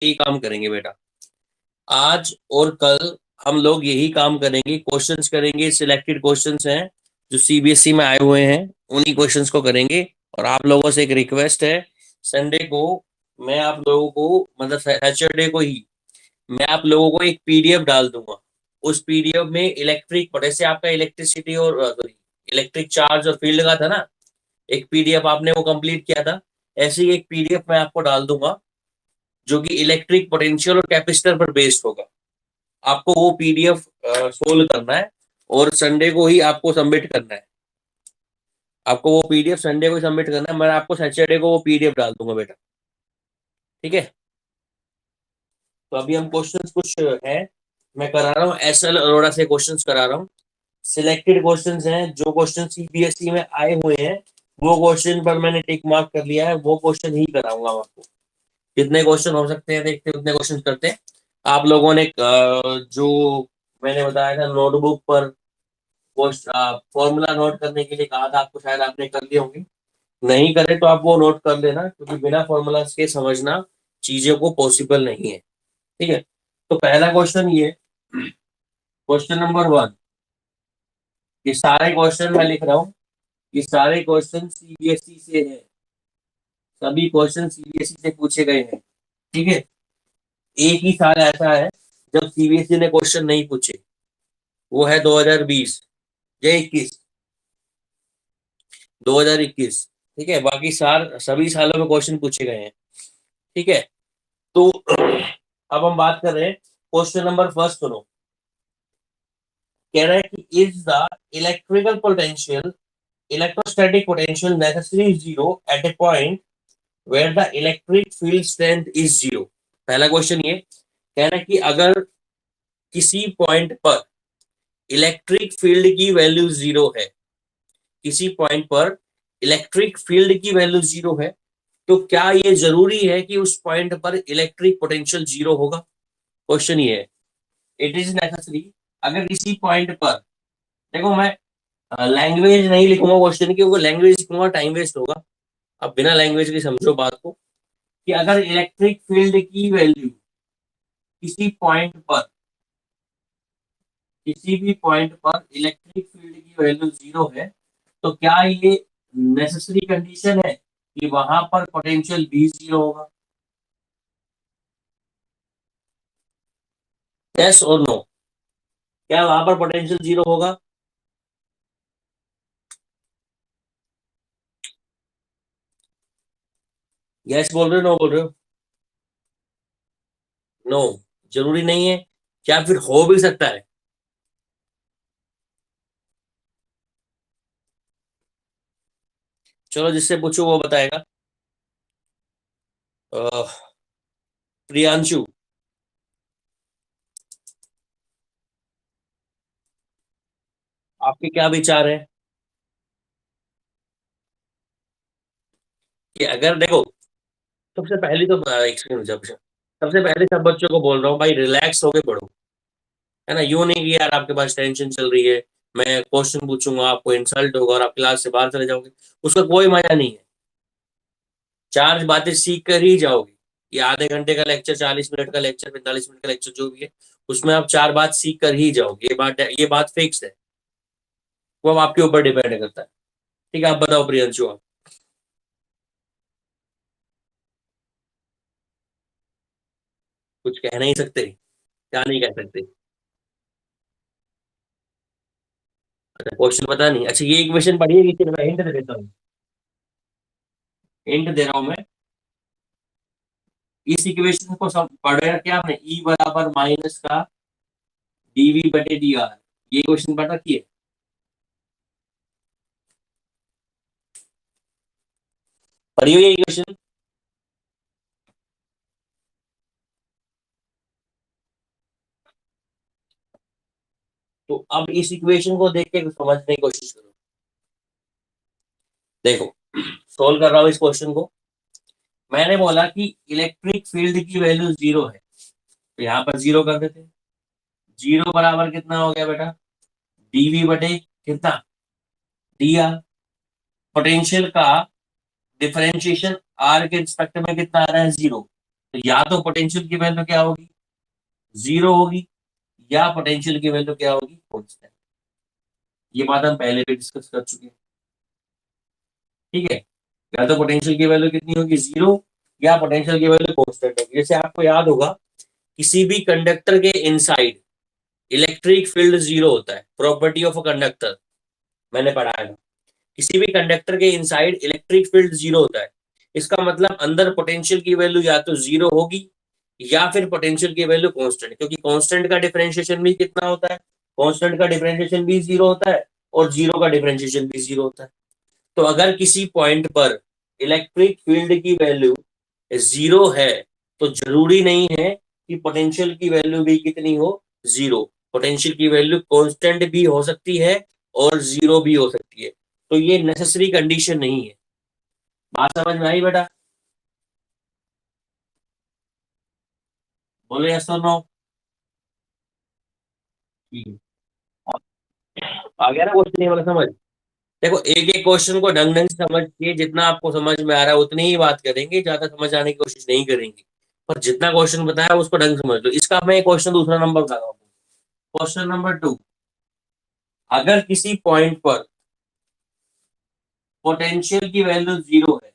यही काम करेंगे बेटा। आज और कल हम लोग यही काम करेंगे, क्वेश्चंस करेंगे, सिलेक्टेड क्वेश्चंस हैं जो सीबीएसई में आए हुए हैं, उन्हीं क्वेश्चंस को करेंगे। और आप लोगों से एक रिक्वेस्ट है, संडे को मैं आप लोगों को, मतलब सैटरडे को ही मैं आप लोगों को एक पीडीएफ डाल दूंगा। उस पीडीएफ में इलेक्ट्रिक, जैसे आपका इलेक्ट्रिसिटी और इलेक्ट्रिक चार्ज और फील्ड का था ना, एक पीडीएफ आपने वो कंप्लीट किया था, ऐसे ही एक पीडीएफ मैं आपको डाल दूंगा जो कि इलेक्ट्रिक पोटेंशियल और कैपेसिटर पर बेस्ड होगा। आपको वो पीडीएफ सोल्व करना है और संडे को ही आपको सबमिट करना है। आपको वो पीडीएफ संडे को ही सबमिट करना है, मैं आपको सैटरडे को वो पीडीएफ डाल दूंगा बेटा। ठीक है, तो अभी हम क्वेश्चंस कुछ है मैं करा रहा हूँ, एसएल अरोड़ा से क्वेश्चंस करा रहा हूँ। सिलेक्टेड क्वेश्चंस हैं, जो क्वेश्चन सीबीएसई में आए हुए हैं वो क्वेश्चन पर मैंने टिक मार्क कर लिया है, वो क्वेश्चन ही कराऊंगा आपको। कितने क्वेश्चन हो सकते हैं देखते हैं, उतने क्वेश्चन करते हैं। आप लोगों ने जो मैंने बताया था नोटबुक पर फॉर्मूला नोट करने के लिए कहा था आपको, शायद आपने कर लिए होंगे। नहीं करे तो आप वो नोट कर लेना, क्योंकि बिना फॉर्मूला के समझना चीजों को पॉसिबल नहीं है। ठीक है, तो पहला क्वेश्चन ये, क्वेश्चन नंबर 1, ये सारे क्वेश्चन मैं लिख रहा हूँ, ये सारे क्वेश्चन सीबीएसई से है, सभी क्वेश्चन सीबीएसई से पूछे गए हैं। ठीक है, एक ही साल ऐसा है जब सीबीएसई ने क्वेश्चन नहीं पूछे, वो है 2020 या 21, 2021। ठीक है, बाकी साल सभी सालों में क्वेश्चन पूछे गए हैं। ठीक है, तो अब हम बात कर रहे हैं क्वेश्चन नंबर फर्स्ट। सुनो, कह रहा है कि is the electrical potential, electrostatic potential necessary zero at a point where the electric field strength is zero. पहला क्वेश्चन ये कह रहा है कि अगर किसी पॉइंट पर इलेक्ट्रिक फील्ड की वैल्यू जीरो है, किसी पॉइंट पर इलेक्ट्रिक फील्ड की वैल्यू जीरो है, तो क्या ये जरूरी है कि उस पॉइंट पर इलेक्ट्रिक पोटेंशियल जीरो होगा? क्वेश्चन ये है, इट इज नेसेसरी, अगर किसी पॉइंट पर, देखो मैं लैंग्वेज नहीं लिखूंगा क्वेश्चन की, क्योंकि लैंग्वेज लिखूंगा टाइम वेस्ट होगा। अब बिना लैंग्वेज की समझो बात को, कि अगर इलेक्ट्रिक फील्ड की वैल्यू किसी पॉइंट पर, किसी भी पॉइंट पर इलेक्ट्रिक फील्ड की वैल्यू जीरो है, तो क्या ये नेसेसरी कंडीशन है कि वहां पर पोटेंशियल भी जीरो होगा? यस और नो, क्या वहां पर पोटेंशियल जीरो होगा? यस बोल रहे हो, नो बोल रहे हो? नो, जरूरी नहीं है, क्या फिर हो भी सकता है? चलो जिससे पूछो वो बताएगा। अह, प्रियांशु, आपके क्या विचार है कि अगर देखो, सबसे पहले तो एक्सक्यूज जब सबसे पहले सब बच्चों को बोल रहा हूँ भाई, रिलैक्स होके पढ़ो। है ना, यूं नहीं कि यार आपके पास टेंशन चल रही है, मैं क्वेश्चन पूछूंगा आपको इंसल्ट होगा और आप क्लास से बाहर चले जाओगे, उसका कोई मजा नहीं है। चार बातें सीख कर ही जाओगे। ये आधे घंटे का लेक्चर, 40 मिनट का लेक्चर, 45 मिनट का लेक्चर, जो भी है, उसमें आप चार बात सीख कर ही जाओगे, ये बात फिक्स है। वो अब आपके ऊपर डिपेंड करता है। ठीक है, आप बताओ प्रियंशु, आप कुछ कह नहीं सकते? क्या नहीं कह सकते? अच्छा, क्वेश्चन पता नहीं, अच्छा ये इक्वेशन पढ़िए, लेकिन मैं हिंट दे देता हूँ, हिंट दे रहा हूँ मैं। इस इक्वेशन को सब पढ़ा क्या आपने, ई बराबर माइनस का डीवी बटे डी आर, ये क्वेश्चन पढ़ रखी है? पढ़ी हुई है इक्वेशन? तो अब इस इक्वेशन को देख के समझने की कोशिश करो। देखो, सोल्व कर रहा हूँ इस क्वेश्चन को। मैंने बोला कि इलेक्ट्रिक फील्ड की वैल्यू जीरो है, तो यहाँ पर जीरो कर देते हैं। जीरो बराबर कितना हो गया बेटा, डीवी बटे कितना, डी आर। पोटेंशियल का डिफरेंशिएशन आर के रिस्पेक्ट में कितना आ रहा है, जीरो। तो या तो पोटेंशियल की वैल्यू क्या होगी, जीरो होगी, या पोटेंशियल की वैल्यू क्या होगी, कांस्टेंट। ये बात हम पहले भी डिस्कस कर चुके हैं। ठीक है, या तो पोटेंशियल की वैल्यू कितनी होगी, जीरो, या पोटेंशियल की वैल्यू कांस्टेंट होगी। जैसे आपको याद होगा, किसी भी कंडक्टर के इनसाइड इलेक्ट्रिक फील्ड जीरो होता है, प्रॉपर्टी ऑफ अ कंडक्टर, मैंने पढ़ाया था। किसी भी कंडक्टर के इनसाइड इलेक्ट्रिक फील्ड जीरो होता है, इसका मतलब अंदर पोटेंशियल की वैल्यू या तो जीरो होगी, या फिर पोटेंशियल की वैल्यू कांस्टेंट, क्योंकि कांस्टेंट का डिफरेंशिएशन भी कितना होता है, कांस्टेंट का डिफरेंशिएशन भी जीरो होता है, और जीरो का डिफरेंशिएशन भी जीरो होता है। तो अगर किसी पॉइंट पर इलेक्ट्रिक फील्ड की वैल्यू जीरो है, तो जरूरी नहीं है कि पोटेंशियल की वैल्यू भी कितनी हो, जीरो। पोटेंशियल की वैल्यू कांस्टेंट भी हो सकती है और जीरो भी हो सकती है। तो ये नेसेसरी कंडीशन नहीं है। बात समझ में आई बेटा? बोले यस और नो? आ गया ना क्वेश्चन ये वाला समझ? देखो, एक एक क्वेश्चन को ढंग ढंग से समझ के, जितना आपको समझ में आ रहा है उतनी ही बात करेंगे, ज्यादा समझ आने की कोशिश नहीं करेंगे। पर जितना क्वेश्चन बताया उसको ढंग से समझ लो। इसका मैं क्वेश्चन दूसरा नंबर बता रहा हूँ। क्वेश्चन नंबर 2, अगर किसी पॉइंट पर पोटेंशियल की वैल्यू जीरो है,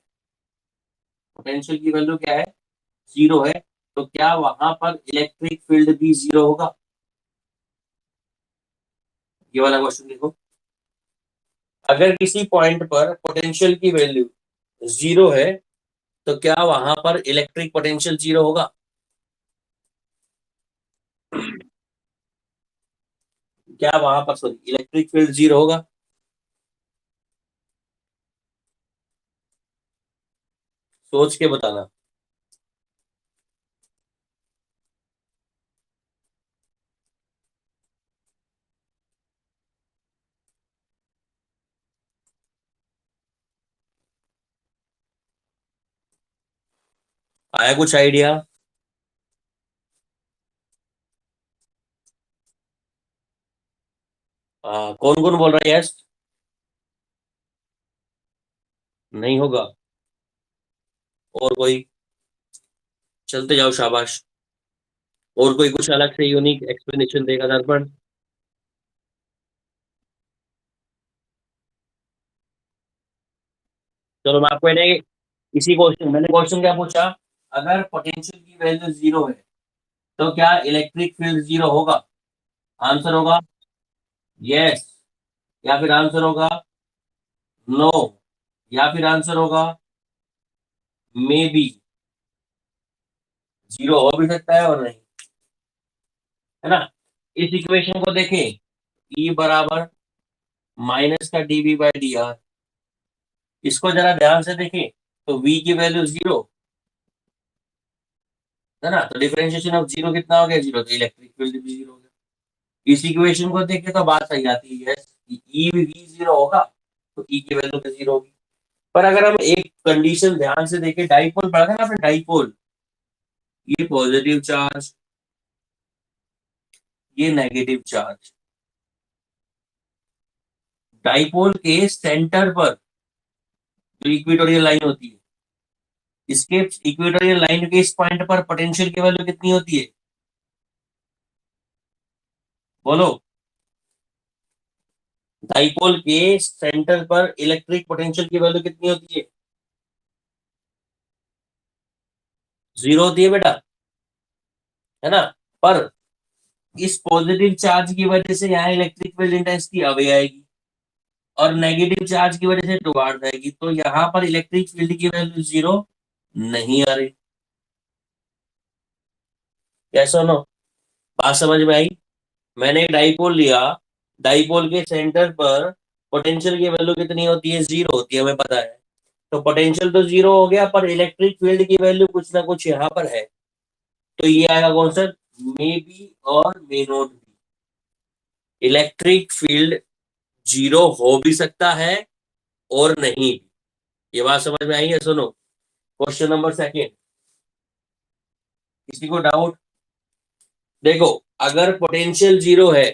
पोटेंशियल की वैल्यू क्या है, जीरो है, तो क्या वहां पर इलेक्ट्रिक फील्ड भी जीरो होगा? ये वाला क्वेश्चन देखो, अगर किसी पॉइंट पर पोटेंशियल की वैल्यू जीरो है, तो क्या वहां पर इलेक्ट्रिक पोटेंशियल जीरो होगा? क्या वहां पर, सॉरी, इलेक्ट्रिक फील्ड जीरो होगा? सोच के बताना। आया कुछ आइडिया? कौन कौन बोल रहा है यस? नहीं होगा? और कोई? चलते जाओ, शाबाश। और कोई कुछ अलग से यूनिक एक्सप्लेनेशन देगा दर्पण? चलो मैं आपको इन्हें, इसी क्वेश्चन, मैंने क्वेश्चन क्या पूछा, अगर पोटेंशियल की वैल्यू जीरो है, तो क्या इलेक्ट्रिक फील्ड जीरो होगा? आंसर होगा यस, या फिर आंसर होगा नो, या फिर आंसर होगा मे बी। जीरो हो भी सकता है और नहीं, है ना? इस इक्वेशन को देखें, ई बराबर माइनस का डीवी बाई डी आर। इसको जरा ध्यान से देखें, तो वी की वैल्यू जीरो, है ना? तो डिफरेंशिएशन ऑफ जीरो कितना हो गया, जीरो, तो इलेक्ट्रिक फील्ड भी जीरो हो गया। इस इक्वेशन को देखें तो बात सही आती है, ई वी जीरो होगा, तो ई की वैल्यू तो जीरो होगी। पर अगर हम एक कंडीशन ध्यान से देखें, डाइपोल पढ़ा था ना आपने, डाइपोल, ये पॉजिटिव चार्ज, ये नेगेटिव चार्ज, डाइपोल के सेंटर पर जो इक्वेटोरियल लाइन होती है, इसके इक्वेटोरियल लाइन के इस पॉइंट पर पोटेंशियल की वैल्यू कितनी होती है, बोलो? डाइपोल के सेंटर पर इलेक्ट्रिक पोटेंशियल की वैल्यू कितनी होती है? जीरो होती है बेटा, है ना? पर इस पॉजिटिव चार्ज की वजह से यहाँ इलेक्ट्रिक फील्ड इंटेंसिटी अवे आएगी, और नेगेटिव चार्ज की वजह से टुवार्ड आएगी, तो यहाँ पर इलेक्ट्रिक फील्ड की वैल्यू जीरो नहीं आ रही। कैसा नो? बात समझ में आई? मैंने एक डाइपोल लिया, डाइपोल के सेंटर पर पोटेंशियल की वैल्यू कितनी होती है, जीरो होती है, हमें पता है। तो पोटेंशियल तो जीरो हो गया, पर इलेक्ट्रिक फील्ड की वैल्यू कुछ ना कुछ यहाँ पर है। तो ये आएगा कौन सा, मे बी और may not be. Electric field zero हो भी सकता है और नहीं भी। ये बात समझ में आई है? सुनो, क्वेश्चन नंबर सेकेंड, किसी को डाउट? देखो, अगर पोटेंशियल जीरो है,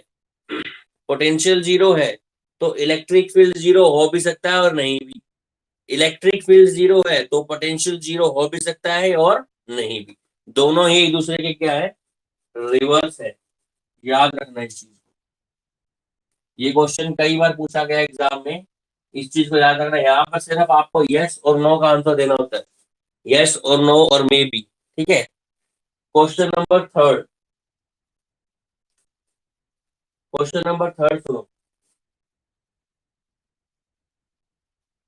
पोटेंशियल जीरो है, तो इलेक्ट्रिक फील्ड जीरो हो भी सकता है और नहीं भी। इलेक्ट्रिक फील्ड जीरो है तो पोटेंशियल जीरो हो भी सकता है और नहीं भी। दोनों ही एक दूसरे के क्या है, रिवर्स है। याद रखना इस चीज को। ये क्वेश्चन कई बार पूछा गया एग्जाम में। इस चीज को याद रखना, यहाँ पर सिर्फ आपको यस और नो का आंसर देना होता है। यस और नो और मे बी। ठीक है। Question number third. Question number third सुनो।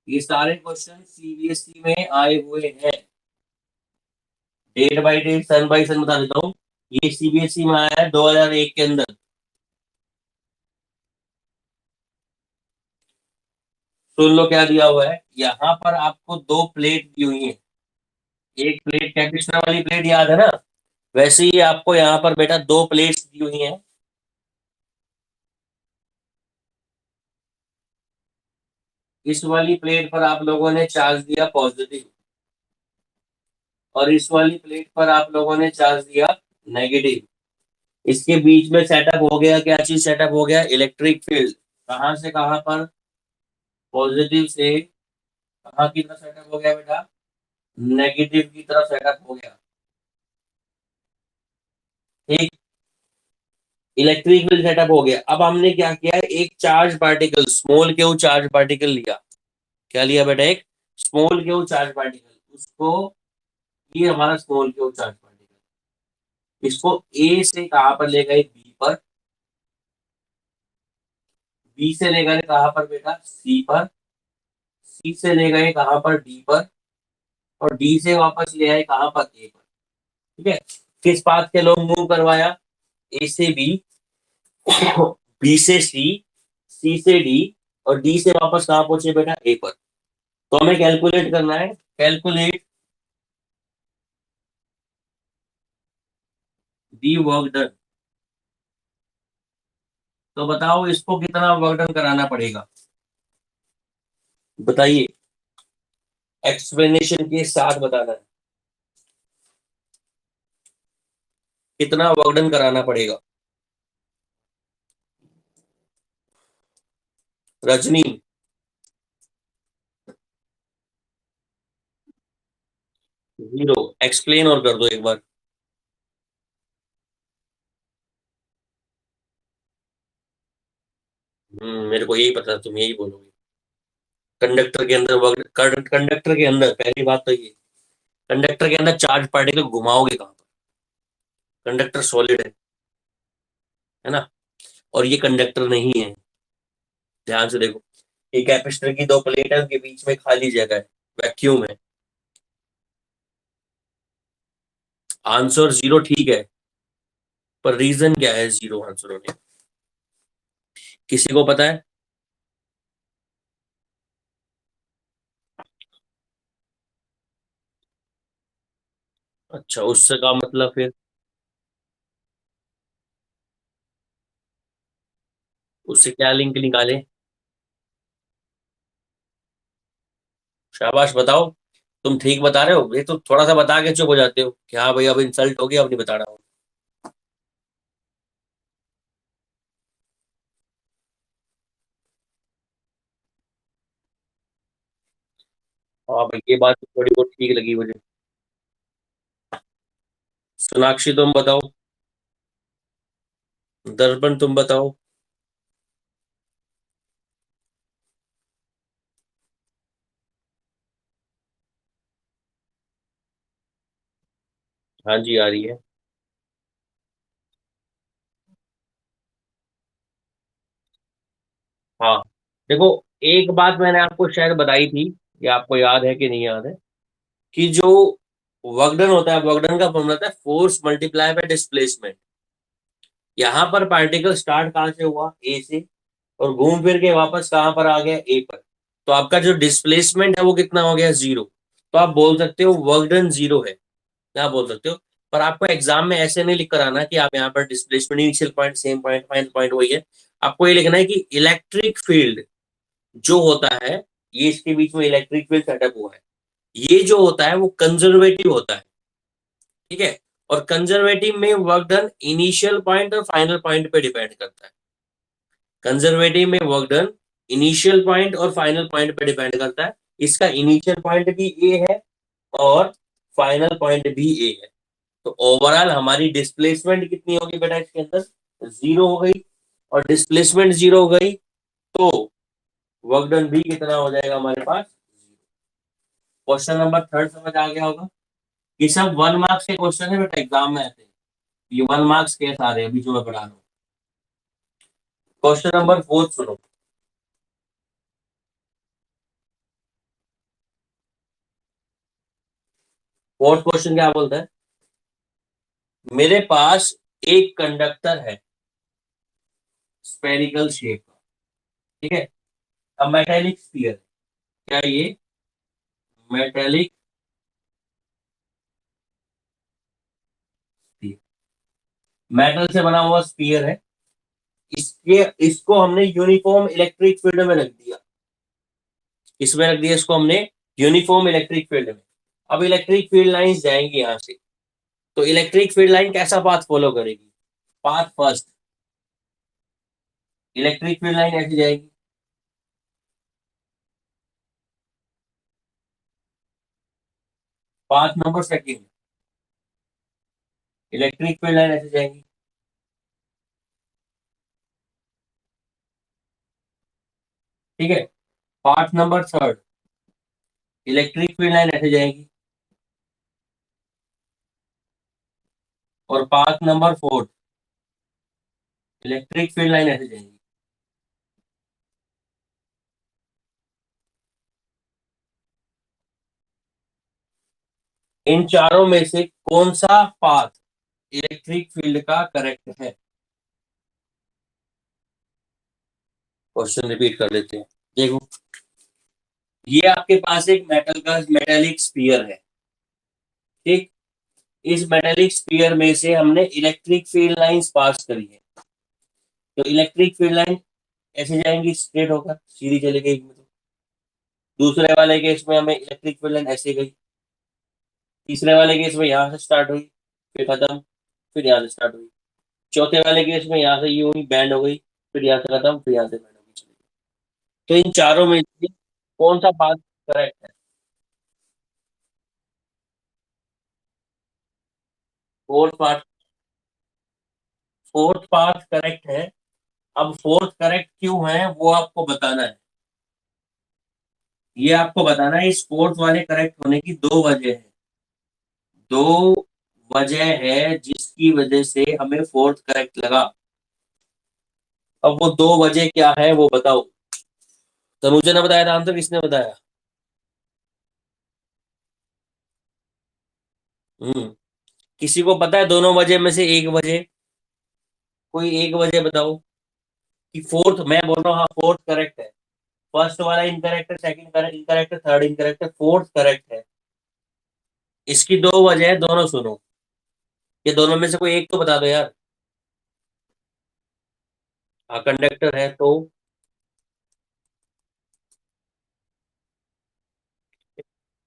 ये सारे क्वेश्चन सीबीएसई में आए हुए हैं। Date by date, sun bye सन बता देता हूँ। ये सीबीएसई में आया है 2001 के अंदर। सुन लो क्या दिया हुआ है। यहाँ पर आपको दो प्लेट दी हुई है। एक प्लेट कैपिस्ट्रा वाली प्लेट याद है ना, वैसे ही आपको यहाँ पर बेटा दो प्लेट्स दी हुई हैं। इस वाली प्लेट पर आप लोगों ने चार्ज दिया पॉजिटिव, और इस वाली प्लेट पर आप लोगों ने चार्ज दिया नेगेटिव। इसके बीच में सेटअप हो गया, क्या चीज सेटअप हो गया, इलेक्ट्रिक फील्ड। कहां से कहां पर, पॉजिटिव से कहां की तरफ सेटअप हो गया बेटा, नेगेटिव की तरफ सेटअप हो गया। एक इलेक्ट्रिक फील्ड सेटअप हो गया। अब हमने क्या किया है, एक charge particle, small Q charge particle लिया। क्या लिया बेटा, एक स्मॉल क्यू चार्ज पार्टिकल। उसको, ये हमारा स्मॉल क्यू चार्ज पार्टिकल, इसको ए से कहां पर ले गए, बी पर। बी से ले गए कहां पर बेटा, सी पर। सी से ले गए कहां पर, डी पर। और डी से वापस ले आए कहां पर, ए पर। ठीक है। किस पाथ के लोग मूव करवाया, ए से बी, बी से सी, सी से डी, और डी से वापस कहां पहुंचे बेटा, ए पर। तो हमें कैलकुलेट करना है, कैलकुलेट दी वर्क डन। तो बताओ इसको कितना वर्क डन कराना पड़ेगा, बताइए। एक्सप्लेनेशन के साथ बताना है, कितना वर्क डन कराना पड़ेगा। रजनी, जीरो। एक्सप्लेन और कर दो एक बार। मेरे को यही पता था तुम यही बोलोगे। कंडक्टर के अंदर वर्क, कंडक्टर के अंदर पहली बात तो ये, कंडक्टर के अंदर चार्ज पार्टिकल घुमाओगे कहां पर, कंडक्टर सॉलिड है ना। और ये कंडक्टर नहीं है, ध्यान से देखो। ये कैपेसिटर की दो प्लेट है, उनके बीच में खाली जगह है, वैक्यूम है। आंसर जीरो ठीक है, पर रीजन क्या है जीरो आंसर होने, किसी को पता है। अच्छा, उससे का मतलब फिर, उससे क्या लिंक निकाले। शाबाश, बताओ। तुम ठीक बता रहे हो, ये तो थोड़ा सा बता के चुप हो जाते हो कि हाँ भाई अब इंसल्ट हो गया, अब नहीं बता रहा हूँ। हाँ भाई, ये बात तो थोड़ी बहुत ठीक लगी मुझे। सोनाक्षी तुम बताओ। दर्पण तुम बताओ। हाँ जी, आ रही है। हाँ, देखो, एक बात मैंने आपको शायद बताई थी, ये आपको याद है कि नहीं याद है, कि जो वर्कडन होता है, वर्कडन का फॉर्मूला होता है फोर्स मल्टीप्लाई बाय डिस्प्लेसमेंट। यहाँ पर पार्टिकल स्टार्ट कहाँ से हुआ, ए से, और घूम फिर के वापस कहाँ पर आ गया, ए पर। तो आपका जो डिस्प्लेसमेंट है वो कितना हो गया, जीरो। तो आप बोल सकते हो वर्कडन जीरो है, क्या बोल सकते हो। पर आपको एग्जाम में ऐसे नहीं लिख कर आना कि आप यहाँ पर displacement, initial point, same point, final point वही है। आपको ये लिखना है कि इलेक्ट्रिक फील्ड जो होता है, ये इसके बीच में इलेक्ट्रिक फील्ड सेटअप हुआ है, ये जो होता है वो कंजर्वेटिव होता है। ठीक है। और कंजर्वेटिव में वर्क डन इनिशियल पॉइंट और फाइनल पॉइंट पे डिपेंड करता है। कंजर्वेटिव में वर्क डन इनिशियल पॉइंट और फाइनल पॉइंट पे डिपेंड करता है। इसका इनिशियल पॉइंट भी ए है और फाइनल पॉइंट भी ए है। तो ओवरऑल हमारी डिस्प्लेसमेंट कितनी होगी बेटा इसके अंदर, जीरो हो गई, और डिस्प्लेसमेंट जीरो हो गई, तो वर्क डन भी कितना हो जाएगा हमारे पास। क्वेश्चन नंबर थर्ड समझ आ गया होगा। ये सब 1 मार्क्स के क्वेश्चन है बेटा, एग्जाम में आते हैं। ये 1 मार्क्स के सारे अभी जो मैं पढ़ा रहा हूँ। क्वेश्चन नंबर फोर्थ सुनो। फोर्थ क्वेश्चन क्या बोलता है, मेरे पास एक कंडक्टर है स्पेरिकल शेप का, ठीक है, अब मेटेलिक स्फीयर, क्या ये मेटेलिक मेटल से बना हुआ स्फीयर है, इसके इसको हमने यूनिफॉर्म इलेक्ट्रिक फील्ड में रख दिया। इसमें रख दिया इसको हमने यूनिफॉर्म इलेक्ट्रिक फील्ड में। अब इलेक्ट्रिक फील्ड लाइंस जाएंगी यहां से, तो इलेक्ट्रिक फील्ड लाइन कैसा पाथ फॉलो करेगी, path first, electric field line ऐसी जाएगी। Path number second, electric field line ऐसे जाएगी। ठीक है, path number third, electric field line ऐसे जाएगी। और path number fourth, electric field line ऐसे जाएगी। इन चारों में से कौन सा पाथ इलेक्ट्रिक फील्ड का करेक्ट है। क्वेश्चन रिपीट कर लेते हैं। देखो, ये आपके पास एक मेटल का मेटेलिक स्फीयर है, ठीक, इस मेटेलिक स्फीयर में से हमने इलेक्ट्रिक फील्ड लाइंस पास करी है। तो इलेक्ट्रिक फील्ड लाइन ऐसे जाएंगी, स्ट्रेट होकर सीधी चली गई एक में, तो दूसरे वाले केस में हमें इलेक्ट्रिक फील्ड लाइन ऐसे गई, तीसरे वाले केस में यहाँ से स्टार्ट हुई, फिर खत्म, फिर यहाँ से स्टार्ट हुई, चौथे वाले केस में यहाँ से यूं ही बैंड हो गई, फिर यहाँ से खत्म, फिर यहाँ से बैंड हो गई, चली गई। तो इन चारों में से कौन सा पाथ करेक्ट है। Fourth path, fourth path correct है। अब फोर्थ करेक्ट क्यों है वो आपको बताना है। ये आपको बताना है, इस फोर्थ वाले करेक्ट होने की दो वजह है। दो वजह है जिसकी वजह से हमें फोर्थ करेक्ट लगा। अब वो दो वजह क्या है वो बताओ। तनुजा ने बताया था आंसर, किसने बताया। हम्म, किसी को पता है दोनों वजह में से एक वजह, कोई एक वजह बताओ कि फोर्थ, मैं बोल रहा हूँ हाँ फोर्थ करेक्ट है। फर्स्ट वाला इनकरेक्ट है, सेकंड करेक्ट इनकरेक्ट है, थर्ड इनकरेक्ट है, फोर्थ करेक्ट है। इसकी दो वजह है, दोनों सुनो। ये दोनों में से कोई एक तो बता दो यार। हाँ कंडक्टर है तो,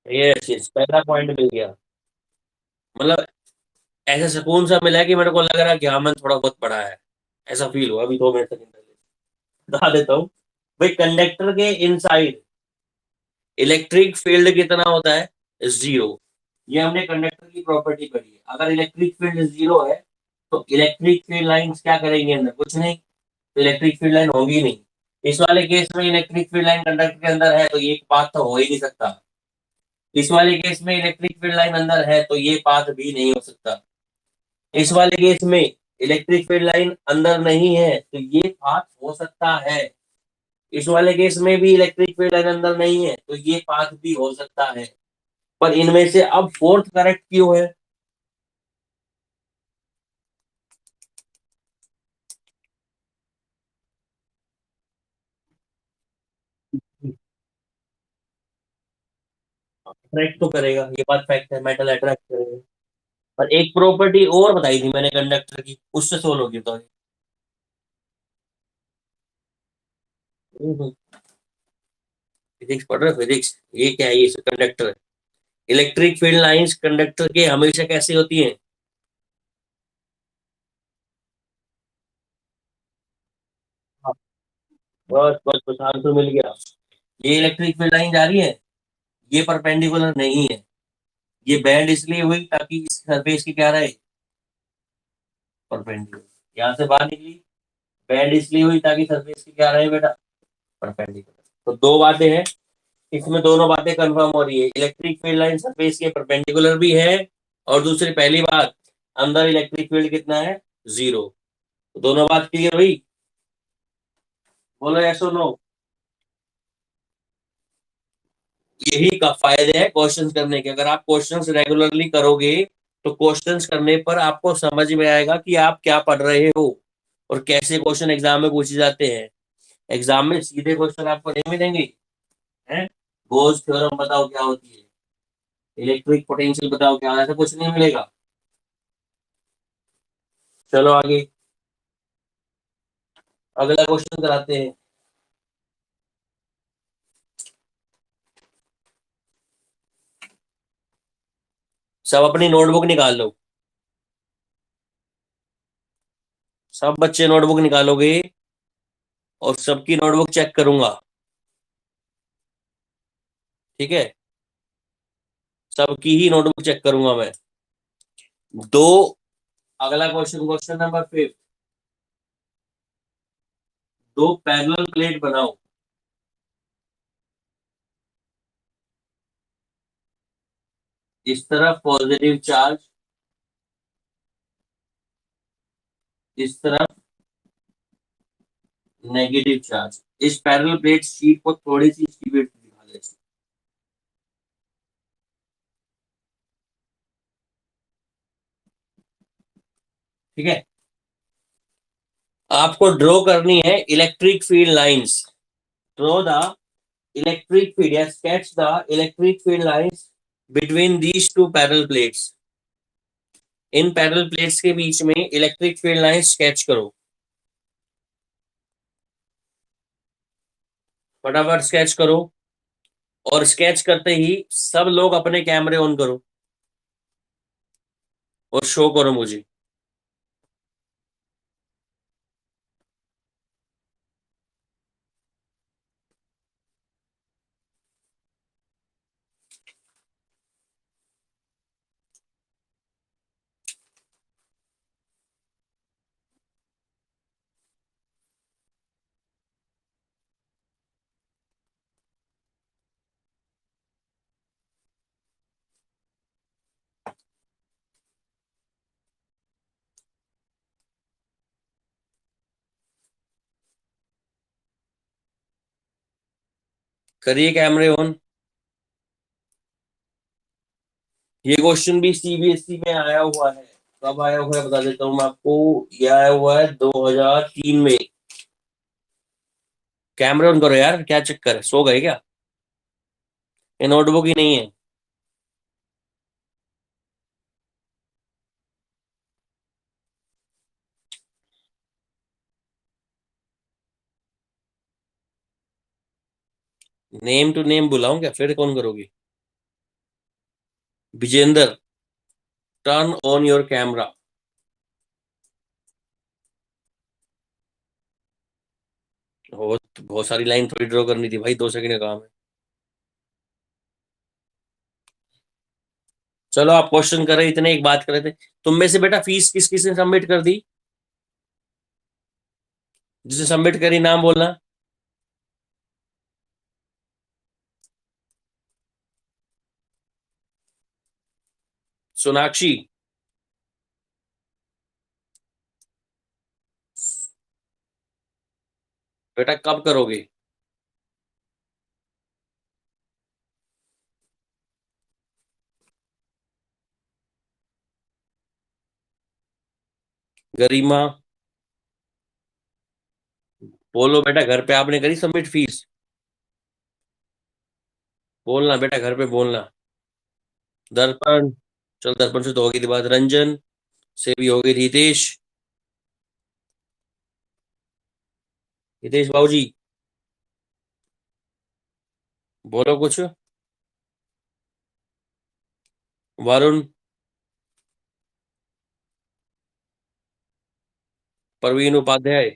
ये चीज पहला पॉइंट मिल गया। मतलब ऐसा सुकून सा मिला है कि मेरे को लग रहा है कि हाँ मैंने थोड़ा बहुत पढ़ा है, ऐसा फील हुआ अभी 2 मिनट तक बता देता हूँ। भाई कंडक्टर के इनसाइड इलेक्ट्रिक फील्ड कितना होता है, जीरो। ये हमने कंडक्टर की प्रॉपर्टी पढ़ी है। अगर इलेक्ट्रिक फील्ड जीरो है तो इलेक्ट्रिक फील्ड लाइंस क्या करेंगे अंदर, कुछ नहीं, तो इलेक्ट्रिक फील्ड लाइन होगी नहीं। इस वाले केस में इलेक्ट्रिक फील्ड लाइन कंडक्टर के अंदर है तो ये पाथ तो हो ही नहीं सकता। इस वाले केस में इलेक्ट्रिक फील्ड लाइन अंदर है तो ये पाथ भी नहीं हो सकता। इस वाले केस में इलेक्ट्रिक फील्ड लाइन अंदर नहीं है तो ये पाथ हो सकता है। इस वाले केस में भी इलेक्ट्रिक फील्ड लाइन अंदर नहीं है तो ये पाथ भी हो सकता है। पर इनमें से अब फोर्थ करेक्ट क्यों है। अट्रैक्ट तो करेगा, ये बात फैक्ट है, मेटल अट्रैक्ट करेगा। पर एक प्रॉपर्टी और बताई थी मैंने कंडक्टर की, उससे सोल्व होगी तो। फिजिक्स पढ़ रहे हो, फिजिक्स, ये क्या है, ये कंडक्टर है। इलेक्ट्रिक फील्ड लाइंस कंडक्टर के हमेशा कैसी होती हैं। हाँ, बस बस बस आंसर मिल गया। ये इलेक्ट्रिक फील्ड लाइन जा रही है, ये परपेंडिकुलर नहीं है, ये बैंड इसलिए हुई ताकि इस सरफेस की क्या रहे, परपेंडिकुलर। यहाँ से बाहर निकली, बैंड इसलिए हुई ताकि सरफेस की क्या रहे बेटा, परपेंडिकुलर। तो दो बातें हैं इसमें, दोनों बातें कंफर्म हो रही है, इलेक्ट्रिक फील्ड लाइन सरफेस के परपेंडिकुलर भी है, और दूसरी पहली बात, अंदर इलेक्ट्रिक फील्ड कितना है, जीरो। तो दोनों बात क्लियर हुई, बोलो यस और नो। यही का फायदे है क्वेश्चंस करने के, अगर आप क्वेश्चंस रेगुलरली करोगे तो क्वेश्चंस करने पर आपको समझ में आएगा कि आप क्या पढ़ रहे हो और कैसे क्वेश्चन एग्जाम में पूछे जाते हैं। एग्जाम में सीधे क्वेश्चन आपको नहीं मिलेंगे, हैं, गोस थ्योरम बताओ क्या होती है, इलेक्ट्रिक पोटेंशियल बताओ क्या, ऐसा कुछ नहीं मिलेगा। चलो आगे, अगला क्वेश्चन कराते हैं। सब अपनी नोटबुक निकाल लो, सब बच्चे नोटबुक निकालोगे और सबकी नोटबुक चेक करूंगा, ठीक है, सबकी ही नोटबुक चेक करूंगा मैं। दो, अगला क्वेश्चन, क्वेश्चन नंबर 5, दो पैरेलल प्लेट बनाओ, इस तरफ पॉजिटिव चार्ज, इस तरफ नेगेटिव चार्ज। इस पैरेलल प्लेट शीट को थोड़ी सी इसकी वेट दिखा दे, ठीक है। आपको ड्रॉ करनी है electric field lines, draw the electric field या sketch the electric field lines between these two parallel plates. इन पैरेलल प्लेट्स के बीच में इलेक्ट्रिक फील्ड लाइंस स्केच करो, फटाफट स्केच करो, और स्केच करते ही सब लोग अपने कैमरे ऑन करो और शो करो मुझे। करिए कैमरे ऑन। ये क्वेश्चन भी सीबीएसई में आया हुआ है, कब आया हुआ है बता देता हूँ मैं आपको, ये आया हुआ है 2003 में। कैमरे ऑन करो यार, क्या चक्कर है, सो गए क्या, ये नोटबुक ही नहीं है। नेम टू नेम बुलाऊं क्या, फिर कौन करोगी। Vijendra, turn on your camera. बहुत बहुत सारी लाइन थोड़ी ड्रॉ करनी थी भाई, 2 सेकंड का काम है। चलो आप क्वेश्चन कर रहे, इतने एक बात कर रहे थे, तुम में से बेटा फीस किस किस ने सबमिट कर दी, जिसे सबमिट करी नाम बोलना। सोनाक्षी, बेटा कब करोगे। गरिमा, बोलो बेटा, घर पे आपने करी सबमिट फीस, बोलना बेटा, घर पे बोलना। दर्पण, चल दर्पण से तो होगी थी बात, रंजन से भी होगी, रितेश, रितेश बाबूजी, बोलो कुछ। वरुण, प्रवीण उपाध्याय,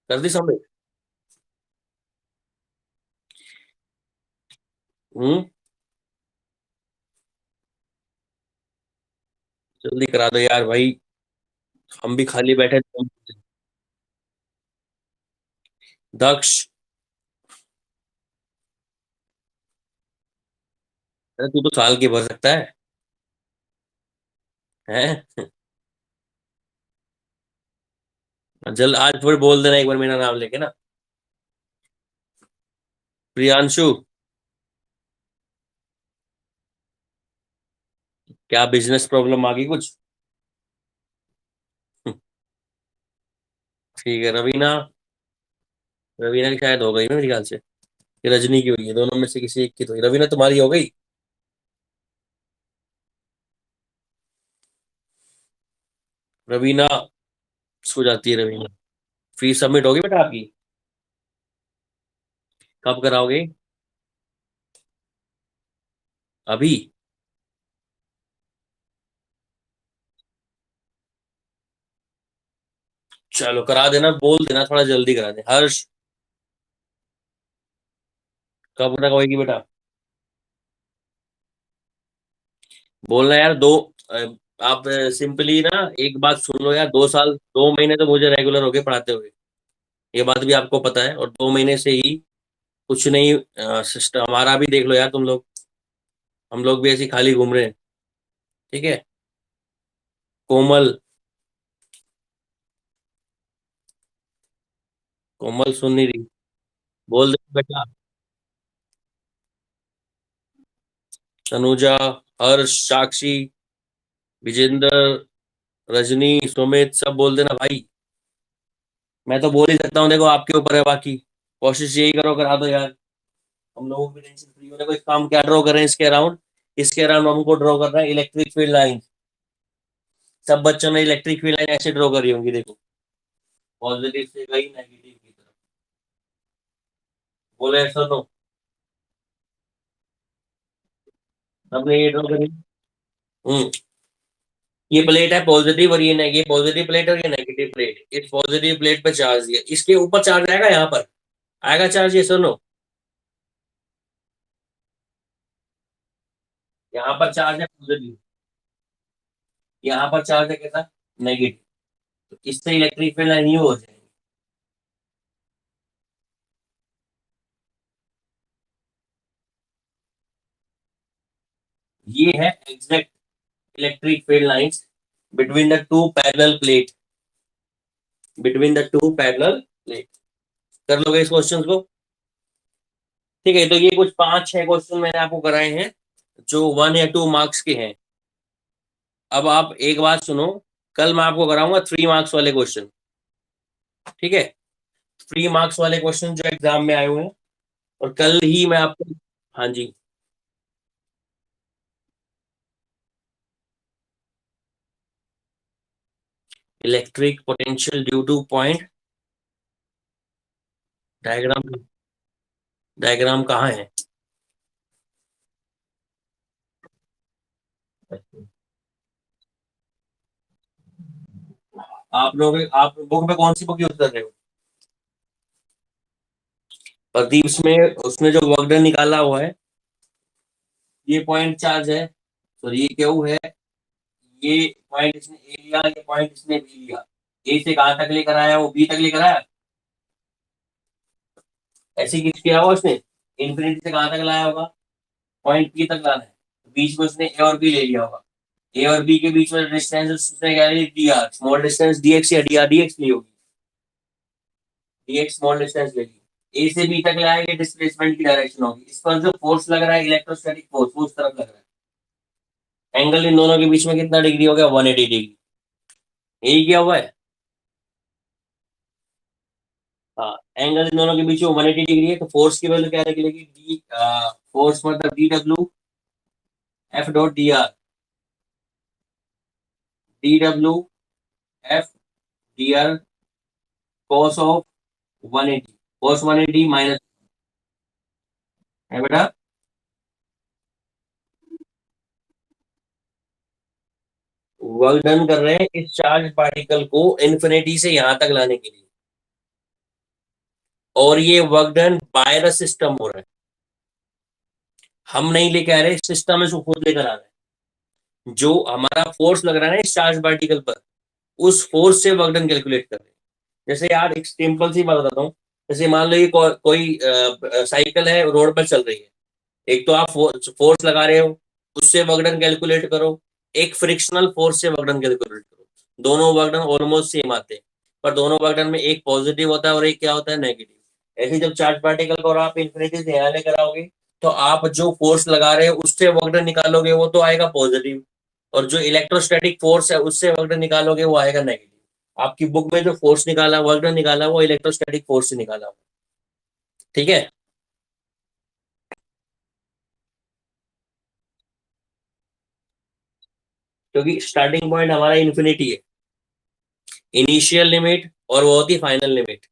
कर दी सबमिट। जल्दी करा दो यार भाई, हम भी खाली बैठे थे। दक्ष। अरे तू तो साल की भर सकता है। हैं? जल आज थोड़ी बोल देना एक बार मेरा नाम लेके ना। प्रियांशु। क्या बिजनेस प्रॉब्लम आ गई कुछ? ठीक है, रवीना। रवीना की शायद हो गई ना मेरे ख्याल से। ये रजनी की हुई है, दोनों में से किसी एक की तो हुई। रवीना तुम्हारी हो गई। रवीना सो जाती है रवीना। फीस सबमिट होगी बेटा आपकी? कब कराओगे? अभी? चलो करा देना, बोल देना थोड़ा जल्दी करा दे हर्ष। कब तक होगी बेटा? बोलना यार दो। अ, आप सिंपली ना एक बात सुन लो यार, 2 साल 2 महीने तो मुझे रेगुलर हो गए पढ़ाते हुए। ये बात भी आपको पता है, और 2 महीने से ही कुछ नहीं। सिस्टम हमारा भी देख लो यार तुम लोग। हम लोग भी ऐसे ही खाली घूम रहे हैं। ठीक है। कोमल। कोमल सुन नहीं रही। बोल दे बेटा। तनुजा। हर्ष, साक्षी, विजेंद्र, रजनी, सुमित, सब बोल देना भाई। मैं तो बोल ही सकता हूँ, देखो आपके ऊपर है बाकी। कोशिश यही करो, करा दो यार। हम लोगों की टेंशन फ्री होने को एक काम क्या ड्रॉ करें इसके अराउंड। इसके अराउंड हमको ड्रॉ करना है इलेक्ट्रिक फील्ड लाइन। सब बच्चों ने इलेक्ट्रिक फील्ड लाइन ऐसे ड्रॉ करी होंगी देखो। पॉजिटिव से गई नेगेटिव की तरफ। बोले ऐसा तो सबने ये ड्रॉ करी। हम्म। ये प्लेट है पॉजिटिव, और ये पॉजिटिव प्लेट और ये नेगेटिव प्लेट। इस पॉजिटिव प्लेट पे चार्ज दिया, इसके ऊपर चार्ज आएगा, यहाँ पर आएगा चार्ज, ये सुनो। यहाँ पर चार्ज है पॉजिटिव, यहाँ पर चार्ज है कैसा, नेगेटिव। तो इससे इलेक्ट्रिक फील्ड लाइन यू हो जाएगी। ये है exact electric field lines between the two parallel plate. Between the two parallel plate. कर लोगे इस क्वेश्चन को? ठीक है, तो ये कुछ 5-6 क्वेश्चन मैंने आपको कराए हैं, जो 1 या 2 मार्क्स के हैं। अब आप एक बात सुनो, कल मैं आपको कराऊंगा 3 मार्क्स वाले क्वेश्चन। ठीक है। 3 मार्क्स वाले क्वेश्चन जो एग्जाम में आए हुए हैं, और कल ही मैं आपको। हाँ जी। Electric potential due to point. Diagram. Diagram कहाँ है? आप बुक में कौन सी बुक यूज कर रहे हो? प्रदीप, उसमें उसमें जो वर्क डन निकाला हुआ है, ये पॉइंट चार्ज है, तो ये क्यू है। ये पॉइंट इसने ए लिया, ये पॉइंट इसने बी लिया। ए से कहाँ तक लेकर आया, वो बी तक लेकर आया। ऐसे ही किया होगा उसने। इन्फिनिटी से कहाँ तक लाया होगा, पॉइंट बी तक लाना है। बीच में उसने ए और बी ले लिया होगा। ए और बी के बीच में डिस्टेंस उसने क्या ली, D R small distance, D X या डी आर डी एक्स ली होगी। डी एक्स स्मॉल डिस्टेंस ले ली। ए से बी तक लाएंगे, डिस्प्लेसमेंट की डायरेक्शन होगी। इस पर जो फोर्स लग रहा है इलेक्ट्रोस्टैटिक फोर्स, वो उस तरफ लग रहा है। एंगल इन दोनों के बीच में कितना डिग्री हो गया, 180 डिग्री। यही क्या हुआ है? हाँ, एंगल इन दोनों के बीच में 180 डिग्री है, तो फोर्स की वैल्यू क्या निकलेगी, डी। फोर्स मतलब D W F dot D R. D W F D R cos of 180। Cos 180 minus है बेटा। वर्क डन कर रहे हैं इस चार्ज पार्टिकल को इन्फिनिटी से यहां तक लाने के लिए, और ये work done by the system हो रहा है। हम नहीं लेके आ रहे, सिस्टम इसको खुद लेकर आ रहा है। जो हमारा फोर्स लग रहा है ना इस चार्ज पार्टिकल पर, उस फोर्स से वर्क डन कैलकुलेट कर रहे हैं। जैसे यार एक सिंपल सी बात बताता हूँ। जैसे मान लो ये कोई साइकिल है, रोड पर चल रही है। एक तो आप फोर्स लगा रहे हो, उससे वर्क डन कैलकुलेट करो। एक फ्रिक्शनल फोर्स से वर्क डन कैलकुलेट करो। दोनों वर्क डन ऑलमोस्ट सेम आते हैं, पर दोनों वर्क डन में एक पॉजिटिव होता है और एक क्या होता है, नेगेटिव। ऐसे जब चार्ज पार्टिकल को और आप इन्फिनिटी से यहाँ लेकर आओगे, तो आप जो फोर्स लगा रहे हो उससे वर्क डन निकालोगे, वो तो आएगा पॉजिटिव। और जो इलेक्ट्रोस्टैटिक फोर्स है उससे वर्क डन निकालोगे, वो आएगा नेगेटिव। आपकी बुक में जो फोर्स निकाला, वर्क डन निकाला, वो इलेक्ट्रोस्टैटिक फोर्स से निकाला। ठीक है। क्योंकि स्टार्टिंग पॉइंट हमारा इन्फिनिटी है, इनिशियल लिमिट, और वो होती है फाइनल लिमिट।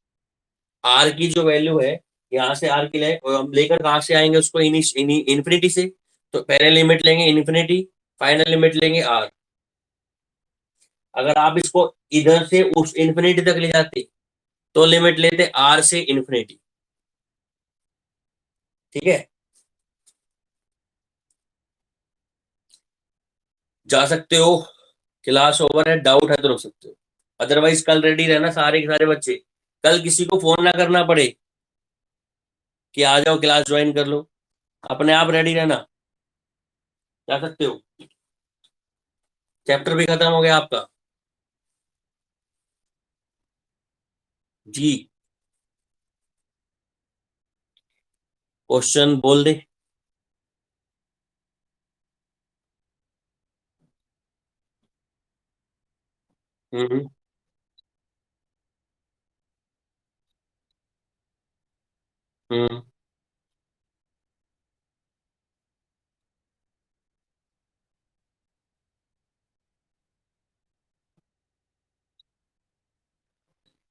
आर की जो वैल्यू है, यहाँ से आर की ले, हम लेकर कहाँ से आएंगे उसको, इन्फिनिटी से। तो पहले लिमिट लेंगे इन्फिनिटी, फाइनल लिमिट लेंगे आर। अगर आप इसको इधर से उस इन्फिनिटी तक ले जाते, तो लिमिट लेते आर से इन्फिनिटी। ठीक है। जा सकते हो, क्लास ओवर है, डाउट है तो रुक सकते हो। अदरवाइज कल रेडी रहना सारे के सारे बच्चे। कल किसी को फोन ना करना पड़े कि आ जाओ क्लास ज्वाइन कर लो, अपने आप रेडी रहना। जा सकते हो। चैप्टर भी खत्म हो गया आपका। जी। क्वेश्चन बोल दे। हम्म। हम्म।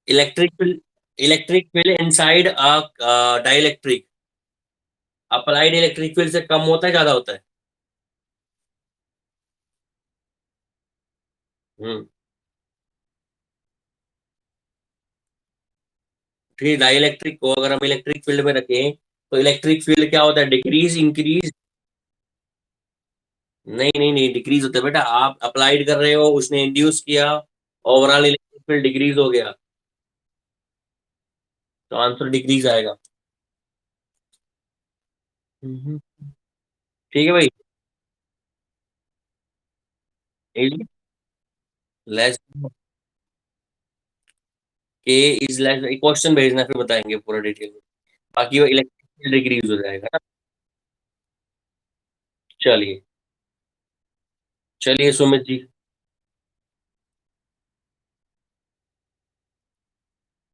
Electric field inside dielectric applied electric field से कम होता है, ज्यादा होता है? हम्म। ठीक, डाइलेक्ट्रिक को अगर हम इलेक्ट्रिक फील्ड में रखें, तो इलेक्ट्रिक फील्ड क्या होता है, डिक्रीज इंक्रीज? नहीं नहीं नहीं, डिक्रीज होता है बेटा। आप अप्लाइड कर रहे हो, उसने इंड्यूस किया, ओवरऑल इलेक्ट्रिक फील्ड डिक्रीज हो गया, तो आंसर डिक्रीज आएगा। हम्म। ठीक है भाई। लेस के इज लेस, क्वेश्चन भेजना फिर बताएंगे पूरा डिटेल में। बाकी वो इलेक्ट्रिक फील्ड डिक्रीज हो जाएगा ना। चलिए। चलिए सुमित जी।